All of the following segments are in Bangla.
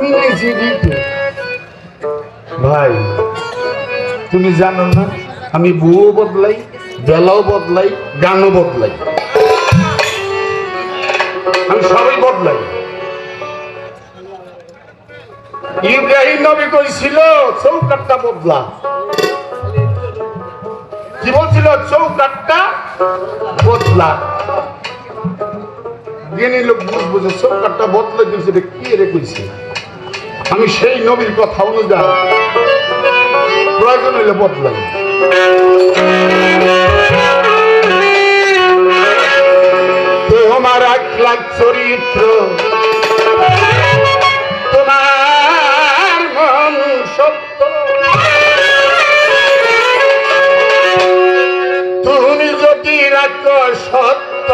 মিলাইছি কিন্তু ভাই তুমি জানো না আমি বউও বদলাই, বেলাও বদলাই, গানও বদলাই, আমি সবাই বদলাই। ইব্রাহিম নবী কইছিল চৌকাটটা বদলা, কি বলছিল? চৌকাটটা বদলা। জ্ঞানী লোক বুঝবো যে চৌকাটটা বদলে দিয়েছে, কি রে কইছে? আমি সেই নবীর কথা অনুযায়ী প্রয়োজন হইলে বদলাই। তোমার 1 লাখ চরিত্র, তোমার মন সত্য, তুমি যদি রাখো সত্য,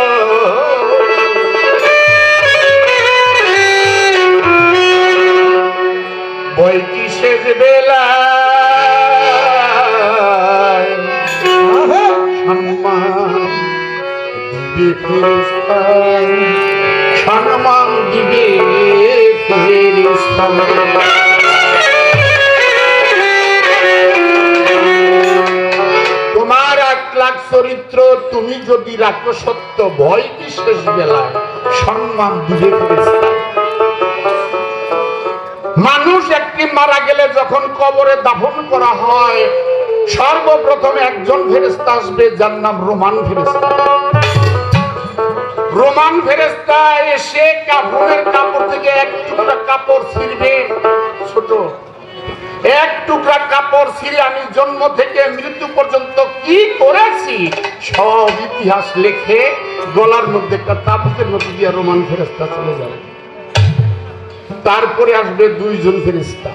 বই কি শেষ বেলা সম্মান দিবে ফেরেশতা। তোমার 1 লাখ চরিত্র তুমি যদি রাখো সত্য, ভয় কি শেষ বেলায় সম্মান দিবে ফেরেশতা। মানুষ একটি মারা গেলে যখন কবরে দাফন করা হয়, সর্বপ্রথম একজন ফেরেশতা আসবে, যার নাম রোমান ফেরেশতা। রোমান ফেরেশতা এসে কাফনের কাপড় থেকে 1 টুকরা কাপড় ছিঁড়বে, ছোট 1 টুকরা কাপড় ছিঁড়ে আমি জন্ম থেকে মৃত্যু পর্যন্ত কি করেছি সব ইতিহাস লেখে গলার মধ্যে একটা তাবুকের মধ্যে দিয়ে রোমান ফেরেশতা চলে যাবে। তারপরে আসবে 2 জন ফেরেশতা,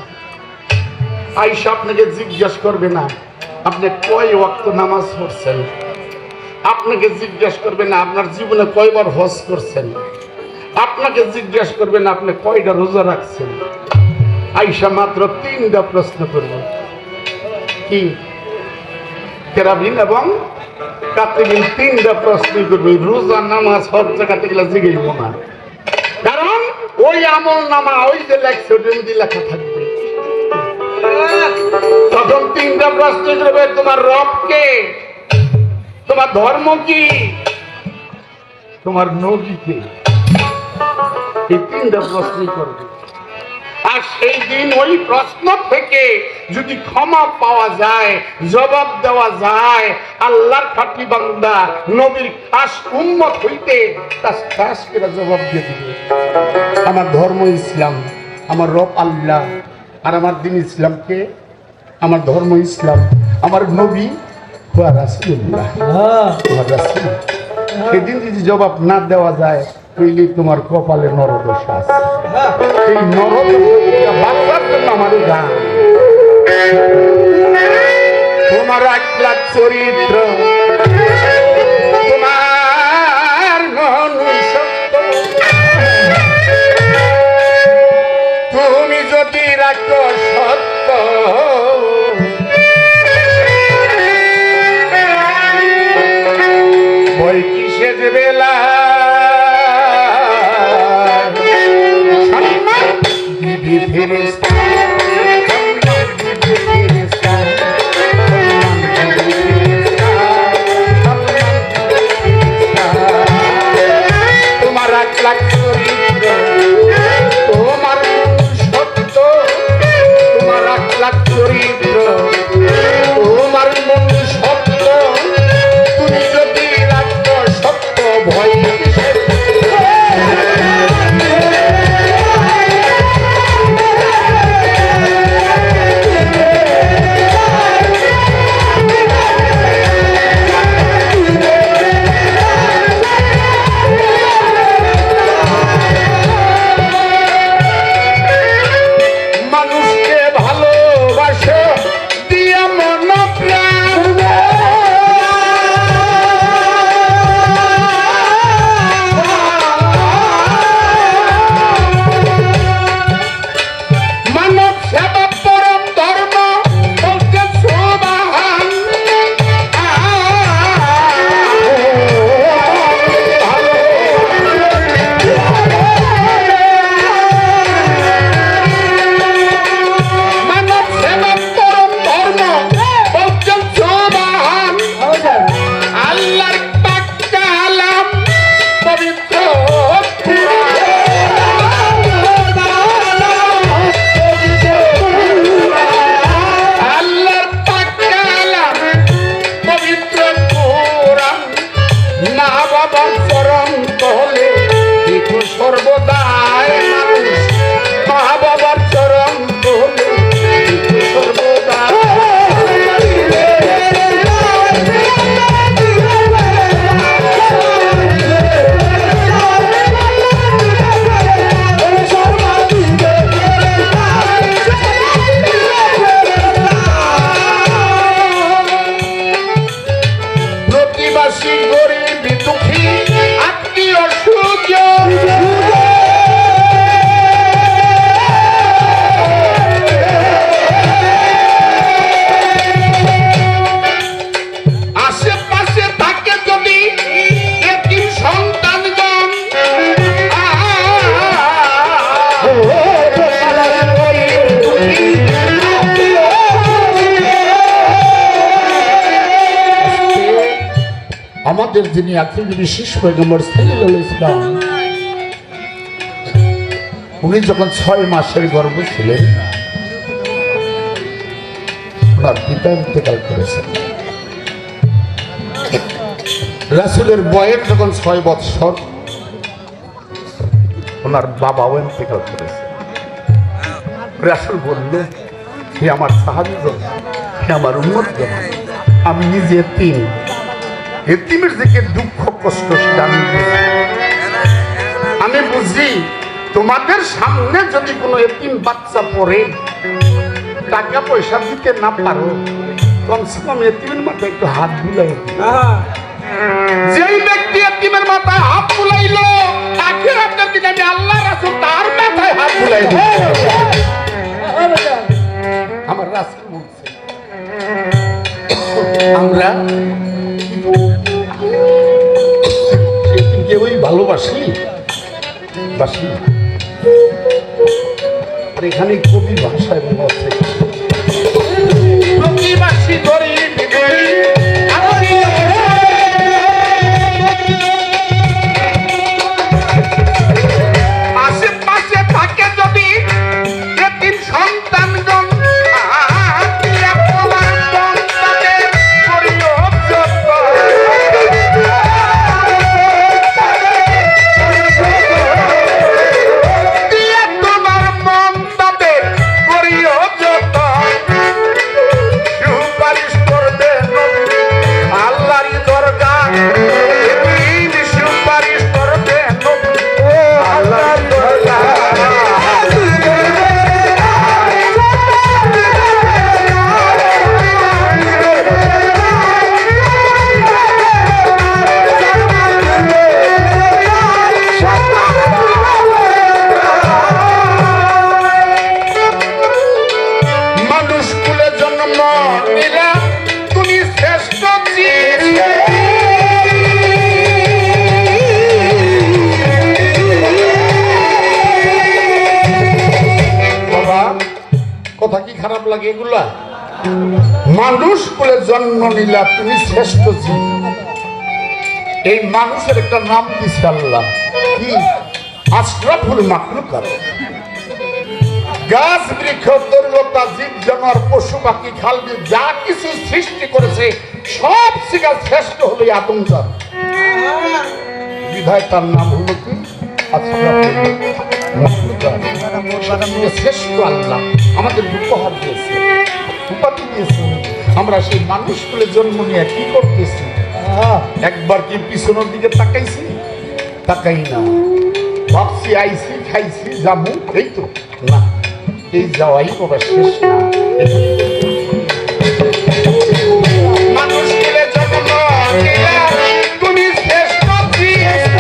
আইসা আপনাকে জিজ্ঞাসা করবে না আপনি কয় ওয়াক্ত নামাজ পড়ছেন, আপনাকে জিজ্ঞাসা করবে না আপনার জীবনে কয়বার হজ করছেন, আপনাকে জিজ্ঞাসা করবে না আপনি কয়টা রোজা রাখছেন। আইসা মাত্র 3টা প্রশ্ন করবে, কি? কেরাবিন এবং কাতিবিন 3টা প্রশ্ন করবে। রোজা নামাজ হজ জায়গাতে গেলে জিজ্ঞাসব না, কারণ ওই আমল নামা ওই যে লেখছে ওটার মধ্যে লেখা থাকবে। তখন 3টা প্রশ্ন করবে, তোমার রব কে, তোমার ধর্ম কি, তোমার নবী কে। এই 3টা প্রশ্নই করবে। আর সেই দিন ওই প্রশ্ন থেকে যদি ক্ষমা পাওয়া যায়, জবাব দেওয়া যায়, আল্লাহর খাঁটি বান্দা নবীর খাস উম্মত হইতে তার খাস করে জবাব দিয়ে দিবে, আমার ধর্ম ইসলাম, আমার রব আল্লাহ, আর আমার দিন ইসলামকে, আমার ধর্ম ইসলাম, আমার নবী হুয়া রাসূলুল্লাহ, হুয়া রাসূল। সেদিন যদি জবাব না দেওয়া যায়, তাহলে তোমার কপালে নরদশা আছে। এই নরদশা বাঁচার জন্য আমার গান। তোমার 1 লাখ চরিত্র, তোমার মন সত্য, তুমি যদি রাখো সত্য, বই কি শেষ বেলা সম্মান দিবি ফেরেশতা। তোমার 1 লাখ চরিত্র, তোমার সত্য, আমাদের যিনি আখিরি বিশেষ পয়গম্বর সাল্লাল্লাহু আলাইহি ওয়াসাল্লাম, উনি যখন 6 মাসের গর্ভে ছিলেন ওনার পিতা ইন্তেকাল করেছেন। রাসূলের বয়স যখন 6 বৎসর, ওনার বাবাও ইন্তেকাল করেছে। রাসূল বললেন, হে আমার সাহাবীগণ, হে আমার উম্মতগণ, আমি নিজে এতিম, এতিমের দিকে দুঃখ কষ্ট আমি বুঝি। তোমাদের সামনে যদি কোনো এতিম বাচ্চা পড়ে টাকা পয়সা দিতে না পারো, কমসে কম এতিমের মাথায় একটু হাত বুলাই। যেই ব্যক্তি এতিমের মাথায় হাত বুলাইলো, আখিরাতের দিনে আমি আল্লাহ রাসূল তার মাথায় হাত বুলাই দিব। আমার রাসূল বলছে, আমরা কেউই ভালোবাসি বাসি। এখানে কবি ভাষায় বলছে, প্রতিবাসী গরিব আশেপাশে থাকে যদি এতিম সন্তানগণ, কথা কি খারাপ লাগে এগুলা? মানুষ বলে জন্ম নিলা, তুমি শ্রেষ্ঠ জীব। এই মানুষের একটা নাম দিছে আল্লাহ, কি? আশরাফুল মাখলুকাত। গাছ বৃক্ষ তরুলতা জীব জানোয়ার পশু পাখি খালবি যা কিছু সৃষ্টি করেছে সব থেকে শ্রেষ্ঠ হলো আদমজাত। বিধায় তার নাম হলো কি? আশরাফুল মাখলুকাত। শ্রেষ্ঠ আল্লাহ আমাদের উপহার দিয়েছে, উপাধি দিয়েছে। আমরা সেই মানুষ বলে জন্ম নিয়ে কি করতেছি? একবার কি পিছনের দিকে তাকাইছি? তাকাই না। ভাবছি আইসি খাইছি যাবো, এই তো না, এই যাওয়াই বাবা শেষ না। মানুষ বলে জন্ম নিলে তুমি শ্রেষ্ঠ জীব।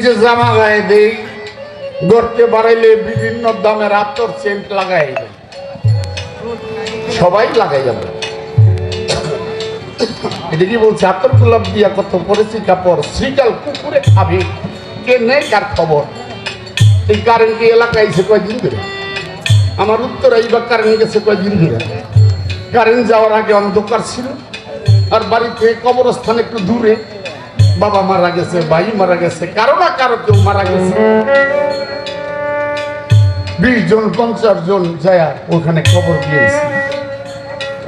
যে জামা গায়ে দেই, গড়তে বাড়াইলে বিভিন্ন দামের আতর সেন্ট লাগাই দেয়, সবাই লাগাই যাবে। এটা কি বলছে? আতর গোলাপ দিয়া কত পরেছি কাপড়, শ্রীকাল কুকুরে খাবে, কে নেই কার খবর। এই কারেন্ট এলাকায় এসে কয়েকদিন ধরে, আমার উত্তর এইবার কারেন্ট গেছে কয়েকদিন ধরে। কারেন্ট যাওয়ার আগে অন্ধকার ছিল, আর বাড়ি থেকে কবরস্থান একটু দূরে। বাবা মারা গেছে, ভাই মারা গেছে, কারো না কারো কেউ মারা গেছে। 20 জন 50 জন যায় ওখানে কবর দিয়েছি।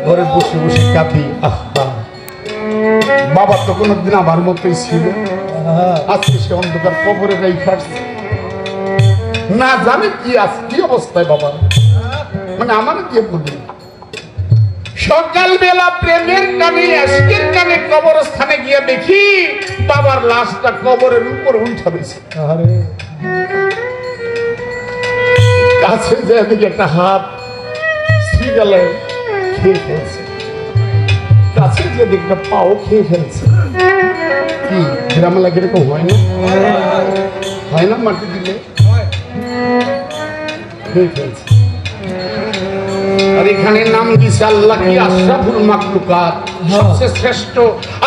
ঘরে বসে বসে কাঁদি, আহা বাবা তো কোনোদিন আমার মতোই ছিল, আজকে সে অন্ধকার কবরে যাই খাটছে, না জানে কি আছে, কি অবস্থায় বাবা, মানে আমার দিয়ে বলি। সকালবেলা প্রেমের কানে আজকের কানে কবরস্থানে গিয়ে দেখি বাবার লাশটা কবরের উপর উঠা রয়েছে। কাছে যে দিকে একটা হাত শ্রীগালে খেয়ে ফেলছে, কাছে যে দিকটা পাও খেয়ে ফেলছে। কি গ্রামে লাগে এরকম হয় না? হয় না? মাটি দিলে খেয়ে ফেলছে। আর এখানে নাম দিছে আল্লাহ কি আশরাফুল মাখলুকাত, সবচেয়ে শ্রেষ্ঠ।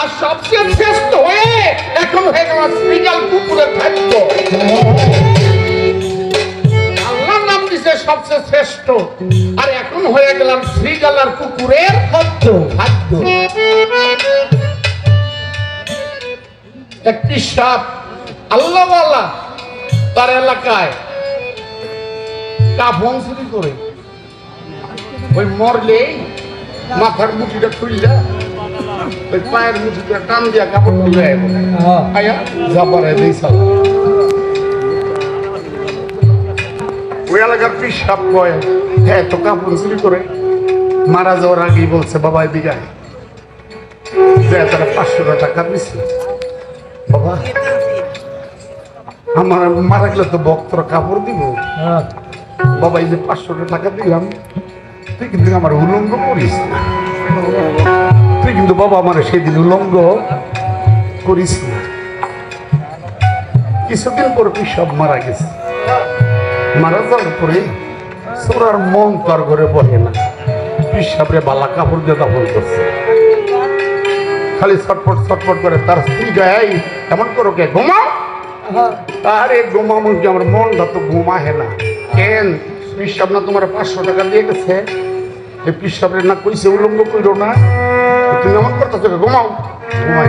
আর সবচেয়ে শ্রেষ্ঠ হয়ে এখন হয়ে গেল শ্রীগাল কুকুরের খাদ্য। আল্লাহ নাম দিছে সবচেয়ে শ্রেষ্ঠ, আর এখন হয়ে গেলাম শ্রীগাল আর কুকুরের খাদ্য। একটি সাপ আল্লাহওয়ালা তার এলাকায় কাফন চুরি করে, ওই মরলে মাথার মুঠিটা খুললে ওই পায়ের মুঠিটা টান দিয়া কাপড় খুলে আয়া জাপারে দিই সাল। ওই এলাকার পিসাব কয়, হ্যাঁ তো কাপড় চুরি করে মারা যাওয়ার আগেই বলছে বাবা এদিকে আয়, যে তারা 500 টাকা দিচ্ছে। বাবা আমার মারা গেলে তো ভক্তরা কাপড় দিব, বাবা এই যে 500 টাকা দিলাম, তুই কিন্তু আমার উলঙ্গ করিস না, তুই কিন্তু বাবা আমার সেদিন উলঙ্গ করিস না। কিছুদিন পর সব মারা গেছে। মারা যাওয়ার পরে সোরার মন তার ঘরে বহে না, পিসাবরে বালা কাপড় দিয়ে দাফন করছে। খালি ছটফট ছটফট করে তার স্ত্রী গায়ে এমন করো কে ঘুমাও, আরে ঘুমামো কি, আমার মনটা তো ঘুমাহে না। কেন? পিসাব না তোমার 500 টাকা দিয়ে গেছে, এই পিসাবের না কইছে উলঙ্গ কইরো না, তুমি এমন করতেছো ঘুমাও। ঘুমাই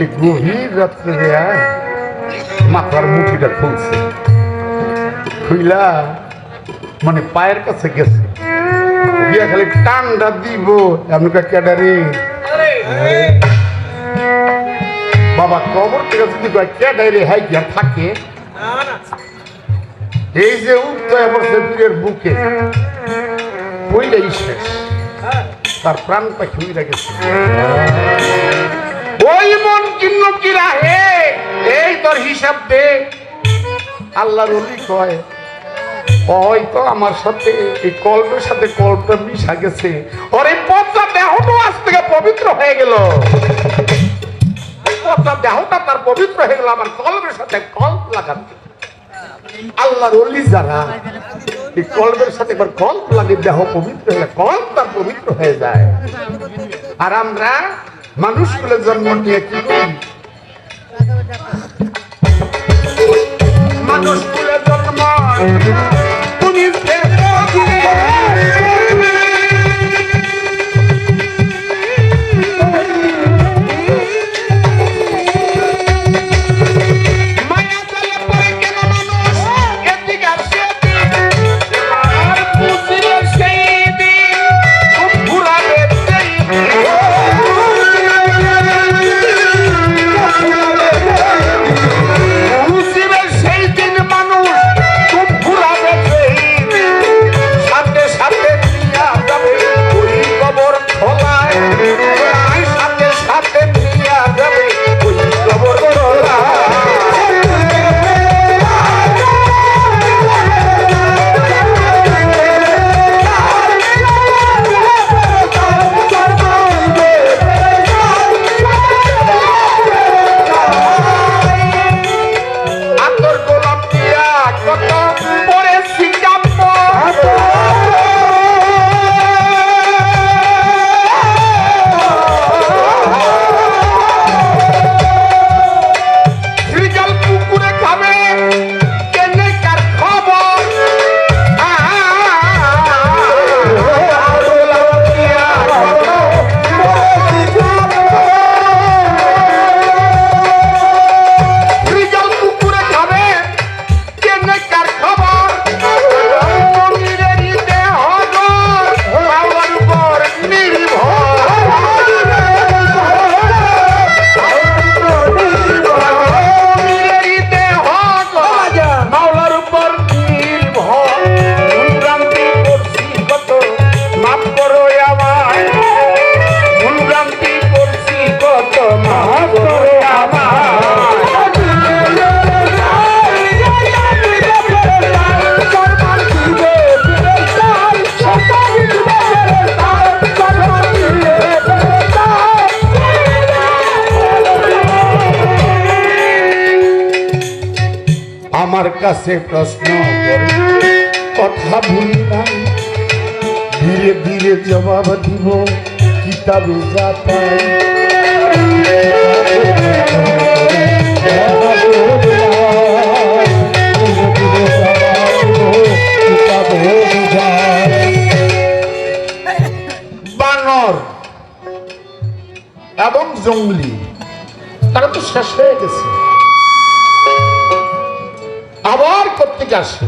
এই গভীর রাত্রে দেয় মাথার মুঠিটা খুলছে, খুইলা মানে পায়ের কাছে গেছে, গিয়া খালি টানটা দিব এমন ক্যাডারে। বাবা কবর থেকে যদি ক্যাডারে হাই গিয়া থাকে, এই যে উত্তর বছরের বুকে ওইটাই শেষ, তার প্রাণ পাখি উইরা গেছে। ওই মন কিন্ন কি রাহে, এই তোর হিসাব দে। আল্লাহর ওলি কয় হয়তো আমার সাথে এই কল্পের সাথে কল্পটা মিশা গেছে, ওর এই পচা দেহটা আজ থেকে পবিত্র হয়ে গেল, পচা দেহটা তার পবিত্র হয়ে গেল আমার কল্পের সাথে কল্প লাগাতে। আল্লাহর ওলি যারা এই কল্পের সাথে একবার কল্প লাগে, দেহ পবিত্র হলে কল্প তার পবিত্র হয়ে যায়। আর আমরা মানুষগুলো জন্ম নিয়ে কি করি? মানুষগুলো জন্ম সেই দিন মানুষ খুব ঘুরা বেছে কাছে প্রশ্ন করে কথা ভুলি নাই, ধীরে ধীরে জবাব দিব কিতাবে যা পাই। বানর এবং জঙ্গলি তারা তো শেষ হয়ে গেছে, আবার কোত্থেকে আসে?